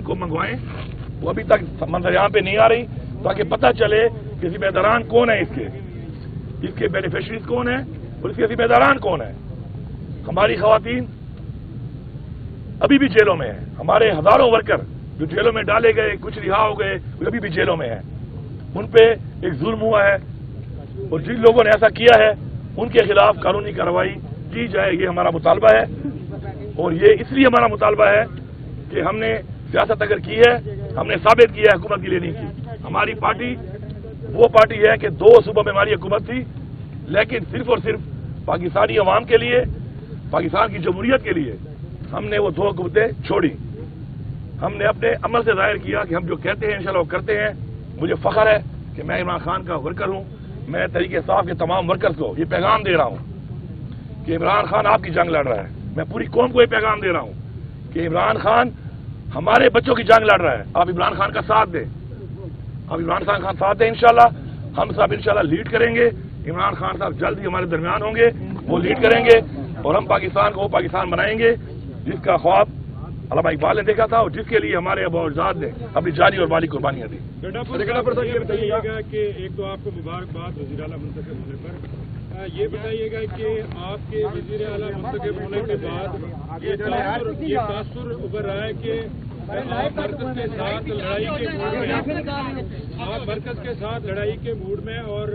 उनको मंगवाएं। वो अभी तक मंजर यहाँ पे नहीं आ रही, ताकि पता चले कि जिम्मेदारान कौन है, इसके बेनिफिशरीज कौन है और इसके जिम्मेदारान कौन है। हमारी खवातीन अभी भी जेलों में हैं। हमारे हजारों वर्कर जो जेलों में डाले गए, कुछ रिहा हो गए, वो अभी भी जेलों में हैं। उन पे एक जुल्म हुआ है और जिन लोगों ने ऐसा किया है उनके खिलाफ कानूनी कार्रवाई की जाए, ये हमारा मुतालबा है। और ये इसलिए हमारा मुतालबा है कि हमने सियासत अगर की है, हमने साबित किया है हुकूमत के लिए नहीं की। हमारी पार्टी वो पार्टी है कि 2 सूबों में हमारी हुकूमत थी, लेकिन सिर्फ और सिर्फ पाकिस्तानी अवाम के लिए, पाकिस्तान की जमहूरियत के लिए हमने वो 2 हुकूमतें छोड़ी। हमने अपने अमल से जाहिर किया कि हम जो कहते हैं इंशाल्लाह वो करते हैं। मुझे फख्र है कि मैं इमरान खान का वर्कर हूं। मैं तहरीक इंसाफ के तमाम वर्कर्स को ये पैगाम दे रहा हूं कि इमरान खान आपकी जंग लड़ रहा है। मैं पूरी कौम को ये पैगाम दे रहा हूं कि इमरान खान हमारे बच्चों की जंग लड़ रहा है। आप इमरान खान का साथ दें, आप इमरान खान का साथ दें। इंशाल्लाह हम सब इंशाल्लाह लीड करेंगे। इमरान खान साहब जल्द ही हमारे दरमियान होंगे, वो लीड करेंगे और हम पाकिस्तान को वो पाकिस्तान बनाएंगे जिसका ख्वाब अल्लामा इकबाल ने देखा था और जिसके लिए हमारे अबूजाद ने अपनी जानी और माली कुर्बानियां दी। ये बताइएगा कि एक तो आपको मुबारकबाद वज़ीर आला मुंतखब होने पर, ये बताइएगा कि आपके वज़ीर आला मुंतखब होने के बाद ये तासुर उभर रहा है कि आप मरकज के साथ लड़ाई के मूड में, आप मरकज के साथ लड़ाई के मूड में, और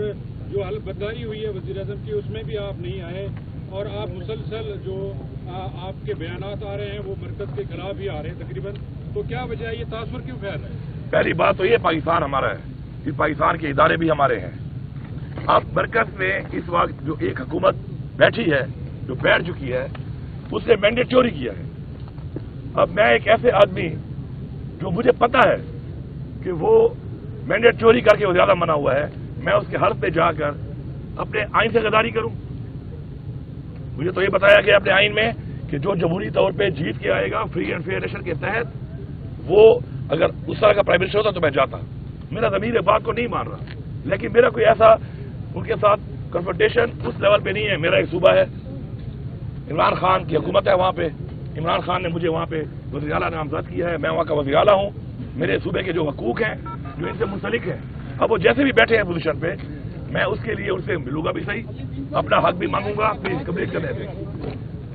जो हलबर्दारी हुई है वज़ीर आज़म की उसमें भी आप नहीं आए और आप मुसलसल जो आपके बयानात आ रहे हैं वो मरकज के खिलाफ ही आ रहे हैं तकरीबन। तो क्या वजह है, ये तासुर क्यों फैल रहा है? पहली बात तो ये पाकिस्तान हमारा है, इस पाकिस्तान के इदारे भी हमारे हैं। अब मरकज में इस वक्त जो एक हुकूमत बैठी है, जो बैठ चुकी है, उसने मैंडेट चोरी किया है। अब मैं एक ऐसे आदमी जो मुझे पता है कि वो मैंडेट चोरी करके वो ज्यादा मना हुआ है, मैं उसके हल्फ पे जाकर अपने आइन से गद्दारी करूं? मुझे तो ये बताया गया अपने आइन में कि जो जमहूरी तौर पे जीत के आएगा फ्री एंड फेयर इलेक्शन के तहत, वो अगर उस तरह का प्राइम मिनिस्टर होता तो मैं जाता। मेरा ज़मीर बात को नहीं मान रहा, लेकिन मेरा कोई ऐसा उनके साथ कन्फ्रंटेशन उस लेवल पे नहीं है। मेरा एक सूबा है, इमरान खान की हुकूमत है, वहाँ पे इमरान खान ने मुझे वहाँ पे वज़ीर आला नामजद किया है, मैं वहाँ का वज़ीर आला हूँ। मेरे सूबे के जो हकूक हैं, जो इनसे मुंसलिक हैं, अब वो जैसे भी बैठे हैं पोजीशन पे, मैं उसके लिए उनसे मिलूंगा भी सही, अपना हक भी मांगूंगा, प्लीज कंप्लीट करने दें,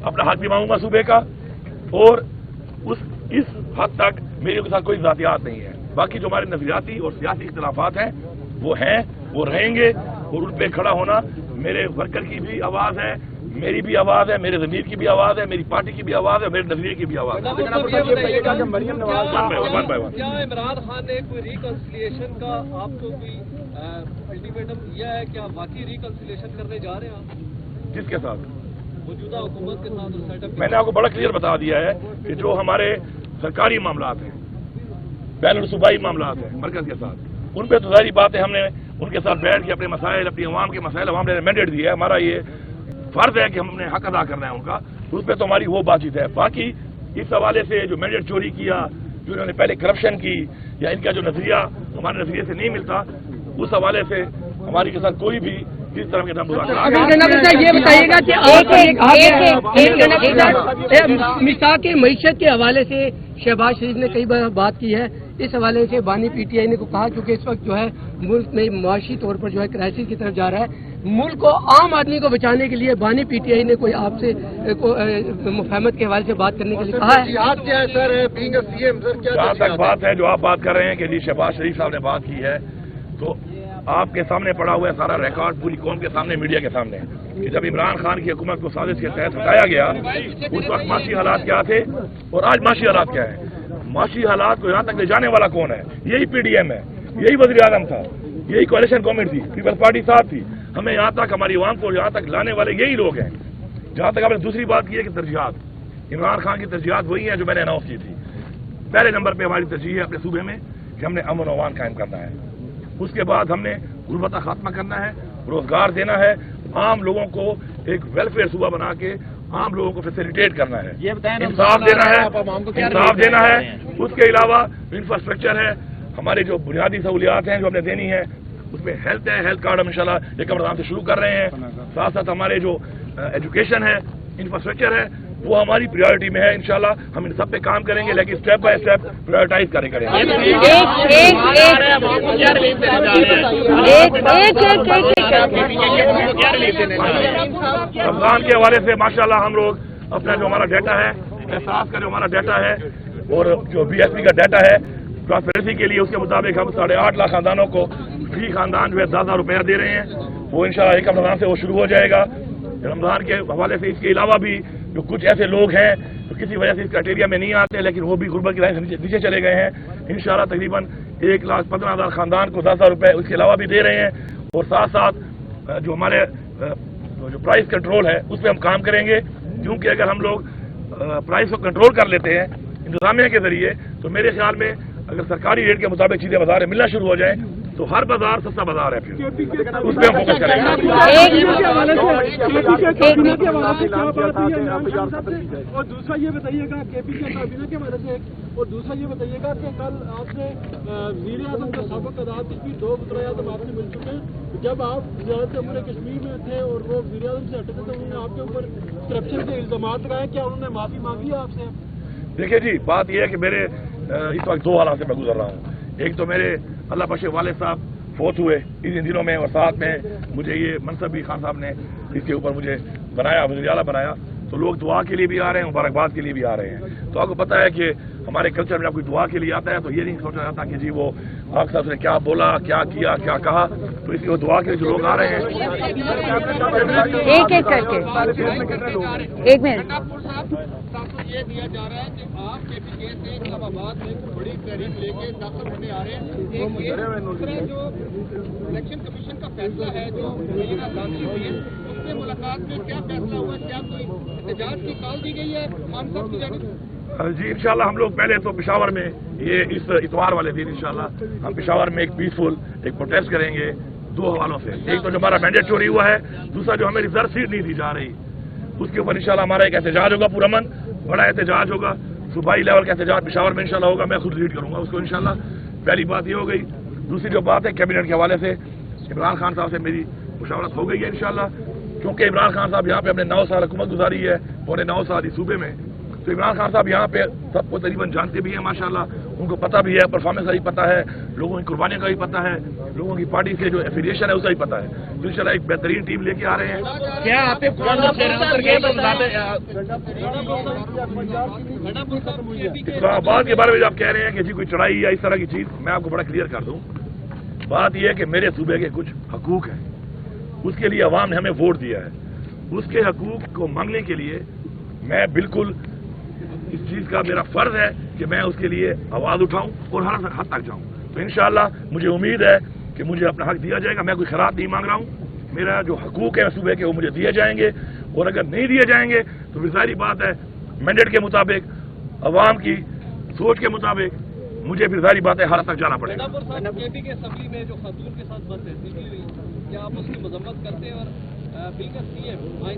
अपना हक भी मांगूंगा सूबे का। और इस हद तक मेरे उनके साथ कोई ज़ातियात नहीं है। बाकी जो हमारे नजरियाती और सियासी इख्तिलाफात हैं, वो रहेंगे और उन पर खड़ा होना मेरे वर्कर की भी आवाज़ है, मेरी भी आवाज़ है, मेरे ज़मीर की भी आवाज़ है, मेरी पार्टी की भी आवाज़ है, मेरे नजरिए की भी आवाज़ है। क्या इमरान खान ने कोई रिकंसिलिएशन का आपको कोई अल्टीमेटम दिया है? क्या बाकी रिकंसिलिएशन करने जा रहे हैं आप? किसके साथ? मौजूदा हुकूमत के साथ और सेटअप? मैंने आपको बड़ा क्लियर बता दिया है कि जो हमारे सरकारी मामलात हैं, बैनुल सूबाई मामलात हैं मरकज के साथ, उन पर तो जाहिर बात है हमने उनके साथ बैठ के अपने मसाइल, अपनी अवाम के मसाइल, अवाम ने मैंडेट दिया है, हमारा ये फर्ज है कि हमने हक अदा करना है उनका, उस पर तो हमारी वो बातचीत है। बाकी इस हवाले से जो मैंडेट चोरी किया, जो इन्होंने पहले करप्शन की, या इनका जो नजरिया हमारे नजरिए से नहीं मिलता, उस हवाले से हमारी के साथ कोई भी किस तरह के ये बताइएगा कि मिसाक मईशत के हवाले से शहबाज शरीफ ने कई बार बात की है, इस हवाले से बानी पीटीआई ने को कहा, क्योंकि इस वक्त जो है मुल्क में मुआशी तौर पर जो है क्राइसिस की तरफ जा रहा है, मुल्क को आम आदमी को बचाने के लिए बानी पीटीआई ने कोई आपसे मुफाहमत के हवाले से बात करने के लिए कहा है? जहाँ तक बात है जो आप बात कर रहे हैं कि जी शहबाज शरीफ साहब ने बात की है, तो आपके सामने पड़ा हुआ है सारा रिकॉर्ड पूरी कौम के सामने, मीडिया के सामने, कि जब इमरान खान की हुकूमत को साजिश के तहत हटाया गया, उस वक्त माशी हालात क्या थे और आज माशी हालात क्या है। माशी हालात को यहाँ तक ले जाने वाला कौन है? यही पीडीएम है, यही वज़ीर आज़म था, यही कोalition गवर्नमेंट थी, पीपल्स पार्टी साथ थी। हमें यहाँ तक, हमारी अवाम को यहाँ तक लाने वाले यही लोग हैं। जहाँ तक आपने दूसरी बात की है कि तरजीहात, इमरान खान की तरजीहात वही है जो मैंने अनाउंस की थी। पहले नंबर पर हमारी तरजीह है अपने सूबे में कि हमने अमन और अमान कायम करना है, उसके बाद हमने गुर्बत का खात्मा करना है, रोजगार देना है, आम लोगों को एक वेलफेयर सूबा बना के आम लोगों को फैसिलिटेट करना है, इंसाफ देना है, इंसाफ देना है। उसके अलावा इंफ्रास्ट्रक्चर है, हमारे जो बुनियादी सहूलियात हैं जो हमने देनी है, उसमें हेल्थ है, हेल्थ कार्ड हम इंशाल्लाह एक रमजान से शुरू कर रहे हैं। साथ साथ हमारे जो एजुकेशन है, इंफ्रास्ट्रक्चर है, وہ ہماری پریورٹی میں ہے. انشاءاللہ ہم ان سب پہ کام کریں گے, لیکن اسٹیپ بائی اسٹیپ پریورٹائز کریں گے. رمضان کے حوالے سے ماشاءاللہ ہم لوگ اپنا جو ہمارا ڈیٹا ہے, احساس کا جو ہمارا ڈیٹا ہے اور جو BSP کا ڈیٹا ہے ٹرانسپیرنسی کے لیے, اس کے مطابق ہم 8.5 لاکھ خاندانوں کو فی خاندان جو ہے 10,000 روپیہ دے رہے ہیں. وہ انشاءاللہ 1 رمضان سے وہ شروع ہو جائے گا. رمضان کے حوالے سے اس کے علاوہ بھی جو کچھ ایسے لوگ ہیں جو کسی وجہ سے اس کرائٹیریا میں نہیں آتے لیکن وہ بھی غربت کی لائن سے نیچے چلے گئے ہیں, انشاءاللہ تقریباً 1,15,000 خاندان کو 10,000 روپے اس کے علاوہ بھی دے رہے ہیں. اور ساتھ ساتھ جو ہمارے جو پرائز کنٹرول ہے اس پہ ہم کام کریں گے, کیونکہ اگر ہم لوگ پرائز کو کنٹرول کر لیتے ہیں انتظامیہ کے ذریعے تو میرے خیال میں اگر سرکاری ریٹ کے مطابق چیزیں بازار میں ملنا شروع ہو جائیں تو ہر بازار سستا بازار ہے. پھر اس پہ ہم فوکس کریں گے. اور دوسرا یہ بتائیے گا KP کے کابینہ کے حوالے سے, اور دوسرا یہ بتائیے گا کہ کل آپ سے وزیر اعظم کا سابق عدالت کی 2 وزرائے اعظم آپ سے مل چکے ہیں. جب آپ وزارت امور کشمیر میں تھے اور وہ وزیر اعظم سے ہٹے تھے تو انہوں نے آپ کے اوپر کرپشن کے الزامات لگائے, کیا انہوں نے معافی مانگی ہے آپ سے؟ دیکھیے جی, بات یہ ہے کہ میرے اس وقت 2 حالات سے میں گزر رہا ہوں. ایک تو میرے اللہ بخش والد صاحب فوت ہوئے ان دنوں میں, اور ساتھ میں مجھے یہ منصب بھی خان صاحب نے اس کے اوپر مجھے بنایا, وزیر اعلیٰ بنایا, تو لوگ دعا کے لیے بھی آ رہے ہیں, مبارکباد کے لیے بھی آ رہے ہیں. تو آپ کو پتہ ہے کہ ہمارے کلچر میں جب کوئی دعا کے لیے آتا ہے تو یہ نہیں سوچا جاتا کہ جی وہ آپ صاحب نے کیا بولا, کیا کیا, کیا کہا. تو اس لیے وہ دعا کے لیے جو لوگ آ رہے ہیں. ایک کر کے 1 منٹ. یہ دیا جا رہا ہے کہ آپ KP سے اسلام آباد میں بڑی تحریک لے کے داخل ہونے آ رہے ہیں. دوسرا جو الیکشن کمیشن کا فیصلہ ہے جو مبینہ لانچی ہوئی ہے اس سے ملاقات میں کیا فیصلہ ہوا, کیا کوئی احتجاج کی کال دی گئی ہے خان صاحب کی جانب؟ جی انشاءاللہ ہم لوگ پہلے تو پشاور میں یہ اس اتوار والے دن انشاءاللہ ہم پشاور میں ایک پیسفل ایک پروٹیسٹ کریں گے 2 حوالوں سے. ایک تو جو ہمارا مینڈیٹ چوری ہوا ہے, دوسرا جو ہمیں ریزرو سیٹ نہیں دی جا رہی, اس کے اوپر انشاءاللہ ہمارا ایک احتجاج ہوگا. پرامن بڑا احتجاج ہوگا, صوبائی لیول کا احتجاج پشاور میں انشاءاللہ ہوگا. میں خود لیڈ کروں گا اس کو انشاءاللہ. پہلی بات یہ ہو گئی. دوسری جو بات ہے کیبنٹ کے حوالے سے عمران خان صاحب سے میری مشاورت ہو گئی ہے انشاءاللہ, کیونکہ عمران خان صاحب یہاں پہ اپنے 9 سال حکومت گزاری ہے, 9.25 سال اس صوبے میں. تو عمران خان صاحب یہاں پہ سب کو تقریباً جانتے بھی ہیں ماشاءاللہ, ان کو پتہ بھی ہے, پرفارمنس کا بھی پتہ ہے, لوگوں کی قربانی کا بھی پتہ ہے, لوگوں کی پارٹی سے جو ایفیلیشن ہے اس کا بھی پتہ ہے. تو انشاءاللہ ایک بہترین ٹیم لے کے آ رہے ہیں. کیا آپ اسلام آباد کے بارے میں آپ کہہ رہے ہیں کہ جی کوئی چڑھائی یا اس طرح کی چیز, میں آپ کو بڑا کلیئر کر دوں. بات یہ ہے کہ میرے صوبے کے کچھ حقوق ہیں, اس کے لیے عوام نے ہمیں ووٹ دیا ہے. اس کے حقوق کو مانگنے کے لیے میں بالکل اس چیز کا میرا فرض ہے کہ میں اس کے لیے آواز اٹھاؤں اور ہر حد تک جاؤں. تو انشاءاللہ مجھے امید ہے کہ مجھے اپنا حق دیا جائے گا. میں کوئی خیرات نہیں مانگ رہا ہوں, میرا جو حقوق ہے صوبے کے وہ مجھے دیے جائیں گے, اور اگر نہیں دیے جائیں گے تو پھر ظاہری بات ہے مینڈیٹ کے مطابق, عوام کی سوچ کے مطابق مجھے پھر ظاہری بات ہے ہر حد تک جانا پڑے گا. KP کے اسمبلی میں جو خاتون کے ساتھ بد تحصیلی ہوئی, کیا آپ اس کی مذمت کرتے ہیں اور بل کا CM